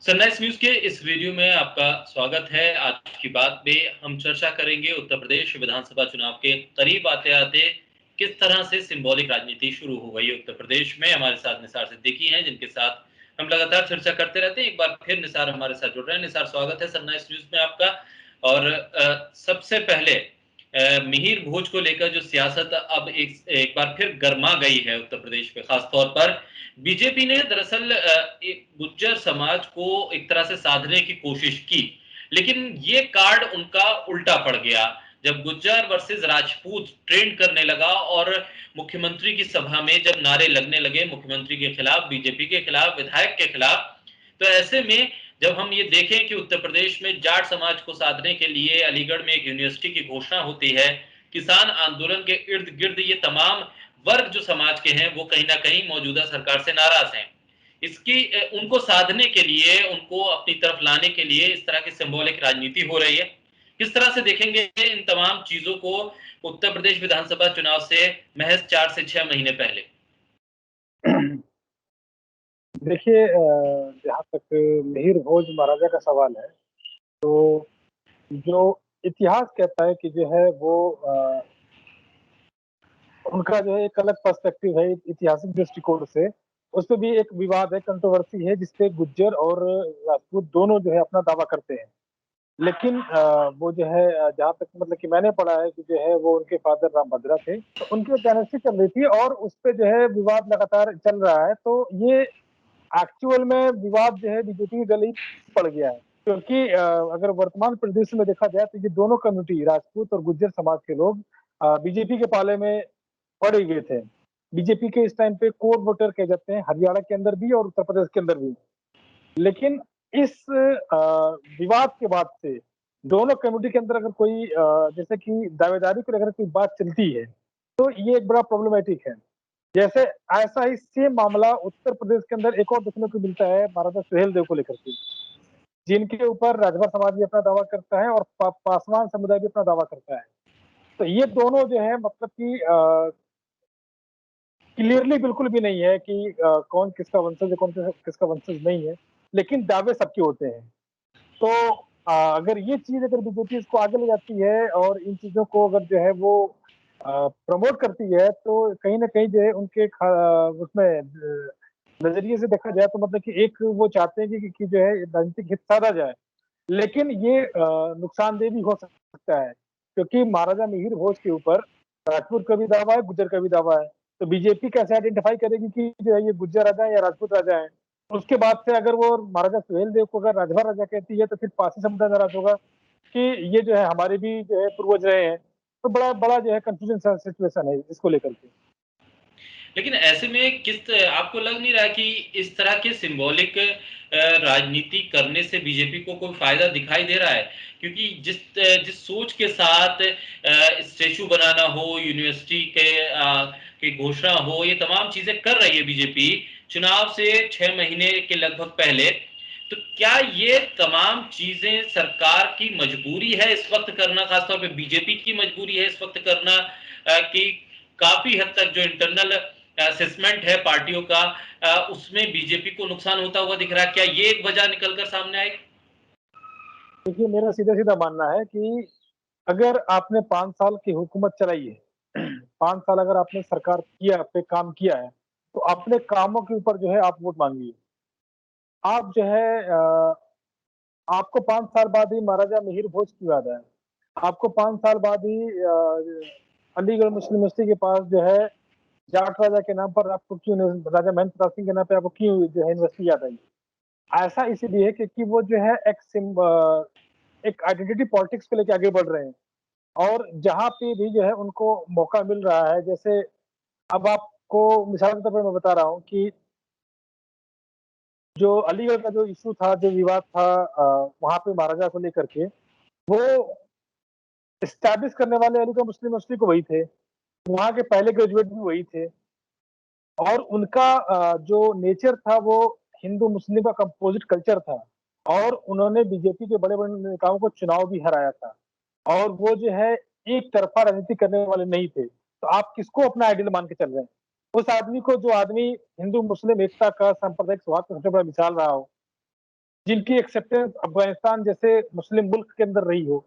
Sunrise news के इस video में आपका स्वागत है। आज की बात में हम चर्चा करेंगे उत्तर प्रदेश विधानसभा चुनाव के करीब आते-आते किस तरह से सिंबॉलिक राजनीति शुरू हो गई है उत्तर प्रदेश में। हमारे साथ निसार सिद्दीकी हैं, जिनके साथ हम लगातार चर्चा करते रहते हैं। एक बार फिर निसार हमारे साथ जुड़ रहे हैं। निसार, स्वागत है सनराइज न्यूज़ में आपका। और सबसे पहले मिहिर भोज को लेकर जो सियासत अब एक एक बार फिर गरमा गई है उत्तर प्रदेश में, खास तौर पर बीजेपी ने दरअसल एक गुज्जर समाज को एक तरह से साधने की कोशिश की, लेकिन ये कार्ड उनका उल्टा पड़ गया। जब गुज्जर वर्सेस राजपूत ट्रेंड करने लगा और मुख्यमंत्री की सभा में जब नारे लगने लगे मुख्यमंत्री के खिलाफ, बीजेपी के खिलाफ, विधायक के खिलाफ, तो ऐसे में जब हम ये देखें कि उत्तर प्रदेश में जाट समाज को साधने के लिए अलीगढ़ में एक यूनिवर्सिटी की घोषणा होती है, किसान आंदोलन के इर्द गिर्द ये तमाम वर्ग जो समाज के हैं वो कहीं ना कहीं मौजूदा सरकार से नाराज हैं। इसकी उनको साधने के लिए, उनको अपनी तरफ लाने के लिए इस तरह की सिंबॉलिक राजनीति हो रही है। किस तरह से देखेंगे इन तमाम चीजों को उत्तर प्रदेश विधानसभा चुनाव से महज 4 से 6 महीने पहले? देखिए, जहाँ तक मिहिर भोज महाराजा का सवाल है, तो जो इतिहास कहता है कि जो है वो उनका जो है एक अलग पर्सपेक्टिव है ऐतिहासिक दृष्टिकोण से। उसपे भी एक विवाद है, कंट्रोवर्सी है, जिसपे गुज्जर और राजपूत दोनों जो है अपना दावा करते हैं। लेकिन वो जो है जहाँ तक मतलब कि मैंने पढ़ा है कि जो है वो उनके फादर रामभद्रा थे, तो उनकी डायनेस्टी चल रही थी और उसपे जो है विवाद लगातार चल रहा है। तो ये एक्चुअल में विवाद जो है बीजेपी की गली पड़ गया है, क्योंकि अगर वर्तमान परिदृश्य में देखा जाए तो ये दोनों कम्युनिटी राजपूत और गुज्जर समाज के लोग बीजेपी के पाले में पड़ ही गए थे। बीजेपी के इस टाइम पे कोर वोटर कहे जाते हैं, हरियाणा के अंदर भी और उत्तर प्रदेश के अंदर भी। लेकिन इस विवाद के बाद से दोनों कम्युनिटी के अंदर अगर कोई जैसे कि दावेदारी को लेकर कोई बात चलती है, तो ये एक बड़ा प्रॉब्लमैटिक है। जैसे ऐसा ही सेम मामला उत्तर प्रदेश के अंदर एक और देखने को मिलता है महाराजा सुहेलदेव को लेकर के, जिनके ऊपर राजभर समाज भी अपना दावा करता है और पासवान समुदाय भी अपना दावा करता है। तो ये दोनों जो है मतलब कि क्लियरली बिल्कुल भी नहीं है कि कौन किसका वंशज है, कौन किसका वंशज नहीं है, लेकिन दावे सबके होते हैं। तो अगर ये चीज अगर बीजेपी इसको आगे ले जाती है और इन चीजों को अगर जो है वो प्रमोट करती है, तो कहीं ना कहीं जो है उनके उसमें नजरिए से देखा जाए तो मतलब कि एक वो चाहते हैं कि जो है राजनीतिक हित साधा जाए। लेकिन ये नुकसानदेह भी हो सकता है, क्योंकि महाराजा मिहिर भोज के ऊपर राजपूत का भी दावा है, गुज्जर का भी दावा है। तो बीजेपी कैसे आइडेंटिफाई करेगी कि जो है ये गुज्जर राजा है या राजपूत राजा है? उसके बाद से अगर वो महाराजा सुहेलदेव को अगर राजभर राजा कहती है, तो फिर पारसी समुदाय नाराज होगा कि ये जो है हमारे भी जो है पूर्वज रहे हैं। तो बड़ा बड़ा जो है कंफ्यूजन सिचुएशन है इसको लेकर के। लेकिन ऐसे में आपको लग नहीं रहा कि इस तरह के सिंबॉलिक राजनीति करने से बीजेपी को कोई फायदा दिखाई दे रहा है? क्योंकि जिस सोच के साथ स्टेचू बनाना हो, यूनिवर्सिटी की घोषणा हो, ये तमाम चीजें कर रही है बीजेपी चुनाव से 6 महीने के लगभग पहले, तो क्या ये तमाम चीजें सरकार की मजबूरी है इस वक्त करना, खासतौर पे बीजेपी की मजबूरी है इस वक्त करना, कि काफी हद तक जो इंटरनल असेसमेंट है पार्टियों का, उसमें बीजेपी को नुकसान होता हुआ दिख रहा है? क्या ये एक वजह निकलकर सामने आएगी? देखिए, मेरा सीधा सीधा मानना है कि अगर आपने 5 साल की हुकूमत चलाई है, 5 साल अगर आपने सरकार किया, पे काम किया है, तो अपने कामों के ऊपर जो है आप वोट मांगिए। आप जो है आपको 5 साल बाद ही महाराजा मिहिर भोज की याद आए, आपको 5 साल बाद ही अलीगढ़ मुस्लिम यूनिवर्सिटी के पास जो है जाट राजा के नाम पर आपको क्यों राजा महेंद्र प्रताप सिंह के नाम पे आपको क्यों जो है यूनिवर्सिटी याद आई? ऐसा इसीलिए है क्योंकि वो जो है एक आइडेंटिटी पॉलिटिक्स को लेके आगे बढ़ रहे हैं। और जहाँ पे भी जो है उनको मौका मिल रहा है, जैसे अब आपको मिसाल के तौर पर मैं बता रहा हूँ कि जो अलीगढ़ का जो इशू था, जो विवाद था वहाँ पे महाराजा को लेकर के, वो एस्टैब्लिश करने वाले अलीगढ़ मुस्लिम यूनिवर्सिटी को वही थे, वहाँ के पहले ग्रेजुएट भी वही थे, और उनका जो नेचर था वो हिंदू मुस्लिम का कंपोजिट कल्चर था, और उन्होंने बीजेपी के बड़े-बड़े नेताओं को चुनाव भी हराया था, और वो जो है एक तरफा राजनीति करने वाले नहीं थे। तो आप किसको अपना आइडियल मान के चल रहे हैं? उस आदमी को जो आदमी हिंदू मुस्लिम एकता का, सांप्रदायिक सौहार्द का सबसे बड़ा मिसाल रहा हो, जिनकी एक्सेप्टेंस अफगानिस्तान जैसे मुस्लिम मुल्क के अंदर रही हो,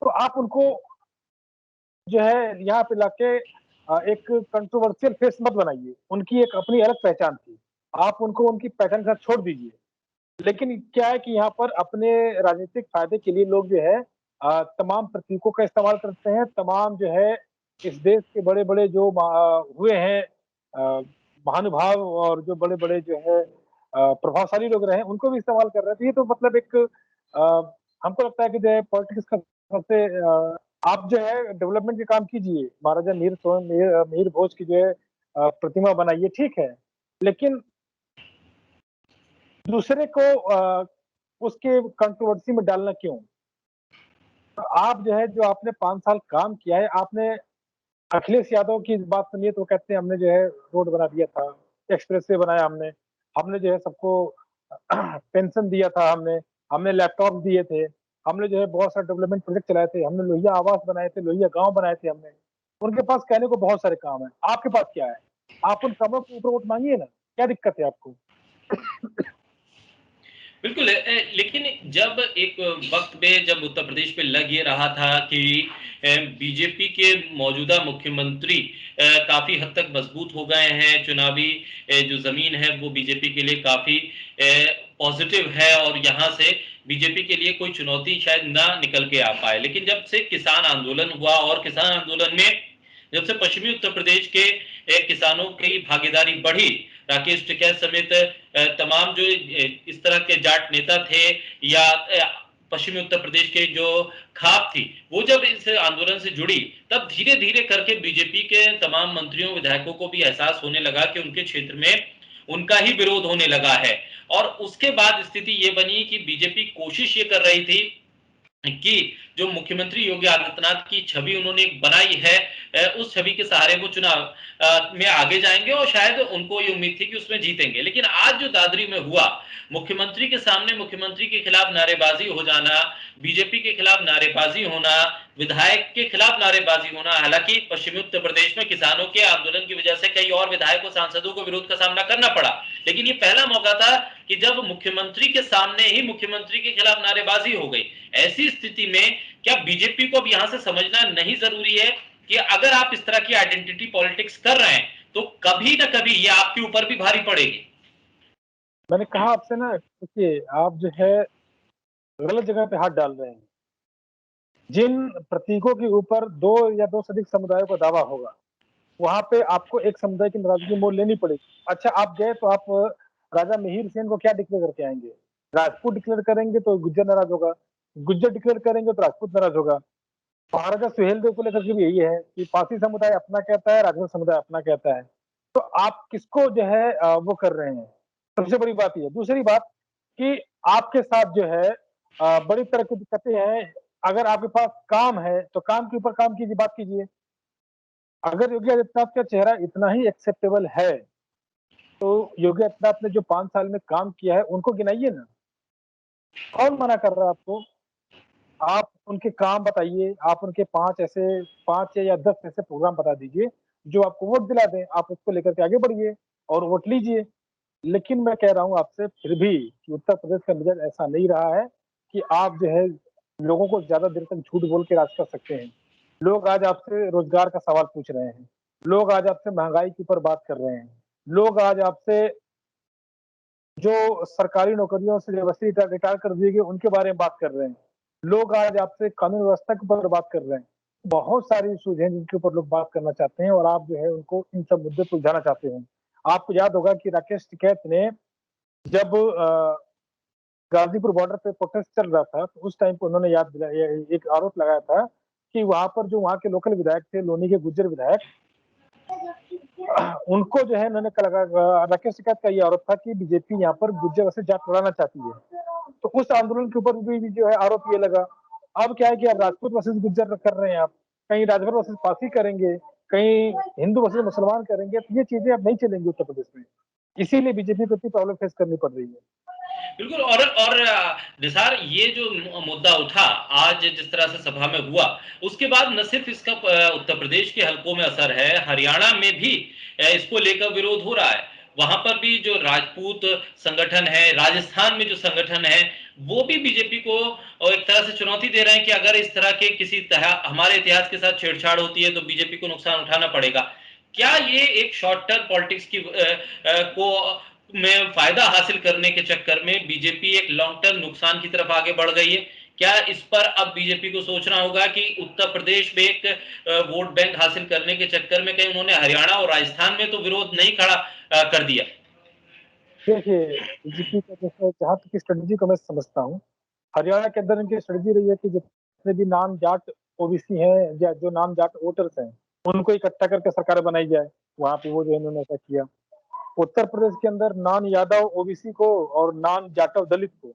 तो आप उनको जो है यहाँ पे लाके एक कंट्रोवर्शियल फेस मत बनाइए। उनकी एक अपनी अलग पहचान थी। आप उनको उनकी पहचान के साथ छोड़ दीजिए। लेकिन क्या है कि यहाँ पर अपने राजनीतिक फायदे के लिए लोग जो है तमाम प्रतीकों का इस्तेमाल करते हैं, तमाम जो है इस देश के बड़े-बड़े जो हुए हैं महानुभाव और जो बड़े-बड़े जो है प्रभावशाली लोग रहे हैं, उनको भी इस्तेमाल कर रहे हैं। तो ये तो मतलब एक हमको लगता है कि जो है पॉलिटिक्स का सबसे आप जो है डेवलपमेंट के काम कीजिए। महाराजा मिहिर भोज की जो है प्रतिमा बनाइए, ठीक है। लेकिन दूसरे को उसके कंट्रोवर्सी में डालना क्यों? तो आप जो है जो आपने 5 साल काम किया है, आपने अखिलेश यादव की बात सुनिए तो कहते हैं हमने जो है रोड बना दिया था, एक्सप्रेसवे बनाया हमने, हमने जो है सबको पेंशन दिया था हमने, हमने लैपटॉप दिए थे, हमने जो है बहुत सारे डेवलपमेंट प्रोजेक्ट चलाए थे, हमने लोहिया आवास बनाए थे, लोहिया गाँव बनाए थे हमने। उनके पास कहने को बहुत सारे काम हैं, आपके पास क्या है? आप उन कामों के ऊपर वोट माँगिए ना, क्या दिक्कत है आपको? बिल्कुल लेकिन जब एक वक्त में जब उत्तर प्रदेश में लग ये रहा था कि बीजेपी के मौजूदा मुख्यमंत्री काफी हद तक मजबूत हो गए हैं, चुनावी जो जमीन है वो बीजेपी के लिए काफी पॉजिटिव है और यहाँ से बीजेपी के लिए कोई चुनौती शायद ना निकल के आ पाए। लेकिन जब से किसान आंदोलन हुआ और किसान आंदोलन में जब से पश्चिमी उत्तर प्रदेश के किसानों की भागीदारी बढ़ी, राकेश टिकैत समेत तमाम जो इस तरह के जाट नेता थे या पश्चिमी उत्तर प्रदेश के जो खाप थी, वो जब इस आंदोलन से जुड़ी, तब धीरे धीरे करके बीजेपी के तमाम मंत्रियों विधायकों को भी एहसास होने लगा कि उनके क्षेत्र में उनका ही विरोध होने लगा है। और उसके बाद स्थिति ये बनी कि बीजेपी कोशिश ये कर रही थी कि जो मुख्यमंत्री योगी आदित्यनाथ की छवि उन्होंने बनाई है, उस छवि के सहारे वो चुनाव में आगे जाएंगे और शायद उनको ये उम्मीद थी कि उसमें जीतेंगे। लेकिन आज जो दादरी में हुआ, मुख्यमंत्री के सामने मुख्यमंत्री के खिलाफ नारेबाजी हो जाना, बीजेपी के खिलाफ नारेबाजी होना, विधायक के खिलाफ नारेबाजी होना। हालांकि पश्चिमी उत्तर प्रदेश में किसानों के आंदोलन की वजह से कई और विधायकों सांसदों को विरोध का सामना करना पड़ा, लेकिन ये पहला मौका था कि जब मुख्यमंत्री के सामने ही मुख्यमंत्री के खिलाफ नारेबाजी हो गई। ऐसी स्थिति में क्या बीजेपी को अब यहां से समझना नहीं जरूरी है कि अगर आप इस तरह की आइडेंटिटी पॉलिटिक्स कर रहे हैं तो कभी ना कभी ये आपके ऊपर भी भारी पड़ेगी? मैंने कहा आपसे ना, देखिए आप जो है गलत जगह पे हाथ डाल रहे हैं। जिन प्रतीकों के ऊपर 2 या 2 से अधिक समुदायों का दावा होगा, वहाँ पे आपको एक समुदाय की नाराजगी मोल लेनी पड़ेगी। अच्छा, आप गए तो आप राजा मिहिर सेन को क्या डिक्लेयर करके आएँगे? राजपूत डिक्लेयर करेंगे तो गुज्जर नाराज़ होगा, गुज्जर डिक्लेयर करेंगे तो राजपूत नाराज़ होगा। महाराजा सुहेलदेव को लेकर के भी यही है कि पारसी समुदाय अपना कहता है, राजपूत समुदाय अपना कहता है। तो आप किसको जो है वो कर रहे हैं? सबसे बड़ी बात ये है। दूसरी बात कि आपके साथ जो है बड़ी तरह की दिक्कतें हैं। अगर आपके पास काम है, तो काम के ऊपर काम कीजिए, बात कीजिए। अगर योगी आदित्यनाथ का चेहरा इतना ही एक्सेप्टेबल है, तो योगी आदित्यनाथ ने जो 5 साल में काम किया है, उनको गिनाइए ना। कौन मना कर रहा है आपको? आप उनके काम बताइए, आप उनके 5 या 10 ऐसे प्रोग्राम बता दीजिए, जो आपको वोट दिला दें। आप उसको लेकर के आगे बढ़िए और वोट लीजिए। लेकिन मैं कह रहा हूँ आपसे फिर भी कि उत्तर प्रदेश का मिजाज ऐसा नहीं रहा है कि आप जो है लोगों को ज़्यादा देर तक झूठ बोल के राज कर सकते हैं। लोग आज आपसे रोज़गार का सवाल पूछ रहे हैं। लोग आज आपसे महँगाई के ऊपर बात कर रहे हैं। लोग आज आपसे जो सरकारी नौकरियों से व्यवस्थित रिटायर कर दिए गए, उनके बारे में बात कर रहे हैं। लोग आज आपसे कानून व्यवस्था के ऊपर बात कर रहे हैं। बहुत सारी इश्यूज हैं जिनके ऊपर लोग बात करना चाहते हैं और आप जो है उनको इन सब मुद्दे पे उलझाना चाहते हैं। आपको याद होगा कि राकेश टिकैत ने जब गाज़ीपुर बॉर्डर पे प्रोटेस्ट चल रहा था, तो उस टाइम पे उन्होंने याद दिलाया, एक आरोप लगाया था कि वहाँ पर जो वहाँ के लोकल विधायक थे, लोनी के गुज्जर विधायक, उनको जो है उन्होंने राकेश टिकैत का ये आरोप था कि बीजेपी यहाँ पर गुज्जर से जाट लड़ाना चाहती है। तो उस आंदोलन के ऊपर भी जो है आरोप ये लगा। अब क्या है कि अब राजपूत वर्सेस गुज्जर कर रहे हैं आप, कहीं राजभर वर्सेस पारसी करेंगे, कहीं हिंदू वर्सेस मुसलमान करेंगे, तो ये चीजें अब नहीं चलेंगी उत्तर प्रदेश में। इसीलिए बीजेपी को इतनी प्रॉब्लम फेस करनी पड़ रही है। बिल्कुल। और निसार, ये जो मुद्दा उठा आज जिस तरह से सभा में हुआ, उसके बाद न सिर्फ इसका उत्तर प्रदेश के हलकों में असर है, हरियाणा में भी इसको लेकर विरोध हो रहा है। वहां पर भी जो राजपूत संगठन है, राजस्थान में जो संगठन है, वो भी बीजेपी को एक तरह से चुनौती दे रहे हैं कि अगर इस तरह के किसी तरह हमारे इतिहास के साथ छेड़छाड़ होती है तो बीजेपी को नुकसान उठाना पड़ेगा। क्या ये एक शॉर्ट टर्म पॉलिटिक्स की को में फायदा हासिल करने के चक्कर में बीजेपी एक लॉन्ग टर्म नुकसान की तरफ आगे बढ़ गई है? क्या इस पर अब बीजेपी को सोचना होगा कि उत्तर प्रदेश में एक वोट बैंक हासिल करने के चक्कर में कहीं उन्होंने हरियाणा और राजस्थान में तो विरोध नहीं खड़ा कर दिया? देखिए, बीजेपी का जैसे जहाँ तक की स्ट्रेटेजी को मैं समझता हूँ, हरियाणा के अंदर इनकी स्ट्रेटेजी रही है कि जितने भी नाम जाट ओबीसी हैं या जो नाम जाट वोटर्स हैं, उनको इकट्ठा करके सरकार बनाई जाए। वहाँ पे वो जो है इन्होंने ऐसा किया। उत्तर प्रदेश के अंदर नॉन यादव ओबीसी को और नॉन जाटव दलित को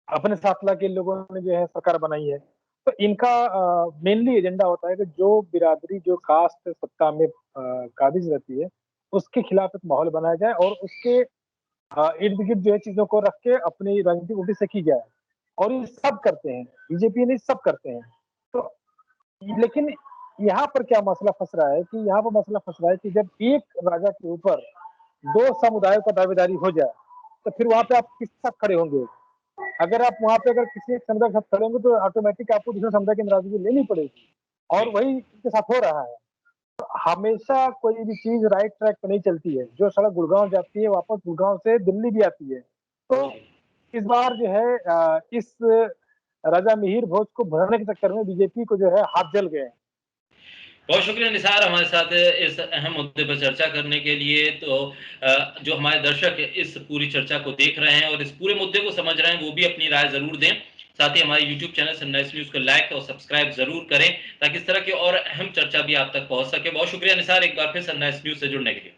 अपने साथ ला के लोगों ने जो है सरकार बनाई है। तो इनका मेनली एजेंडा होता है कि जो बिरादरी, जो कास्ट सत्ता में काबिज रहती है, उसके खिलाफ एक माहौल बनाया जाए और उसके इर्द-गिर्द जो है चीज़ों को रख के अपनी राजनीति उल्टी से की जाए। और ये सब करते हैं, बीजेपी नहीं सब करते हैं। तो लेकिन यहाँ पर क्या मसला फँस रहा है कि यहाँ पर मसला फँस रहा है कि जब एक राजा के ऊपर 2 समुदायों का दावेदारी हो जाए, तो फिर वहाँ पे आप किसके साथ खड़े होंगे? अगर आप वहाँ पे अगर किसी एक समुदाय के साथ खड़े होंगे तो ऑटोमेटिक आपको दूसरे समुदाय की नाराज़गी लेनी पड़ेगी और जी, वही इनके साथ हो रहा है। तो हमेशा कोई भी चीज़ राइट ट्रैक पे नहीं चलती है। जो सड़क गुड़गाँव जाती है, वापस गुड़गाँव से दिल्ली भी आती है। तो जी। इस बार जो है इस राजा मिहिर भोज को भगाने के चक्कर में बीजेपी को जो है हाथ जल गए हैं। बहुत शुक्रिया निसार हमारे साथ इस अहम मुद्दे पर चर्चा करने के लिए। तो जो हमारे दर्शक इस पूरी चर्चा को देख रहे हैं और इस पूरे मुद्दे को समझ रहे हैं, वो भी अपनी राय ज़रूर दें। साथ ही हमारे यूट्यूब चैनल सनराइज़ न्यूज़ को लाइक और सब्सक्राइब ज़रूर करें, ताकि इस तरह की और अहम चर्चा भी आप तक पहुँच सके। बहुत शुक्रिया निसार एक बार फिर सनराइज़ न्यूज़ से जुड़ने के लिए।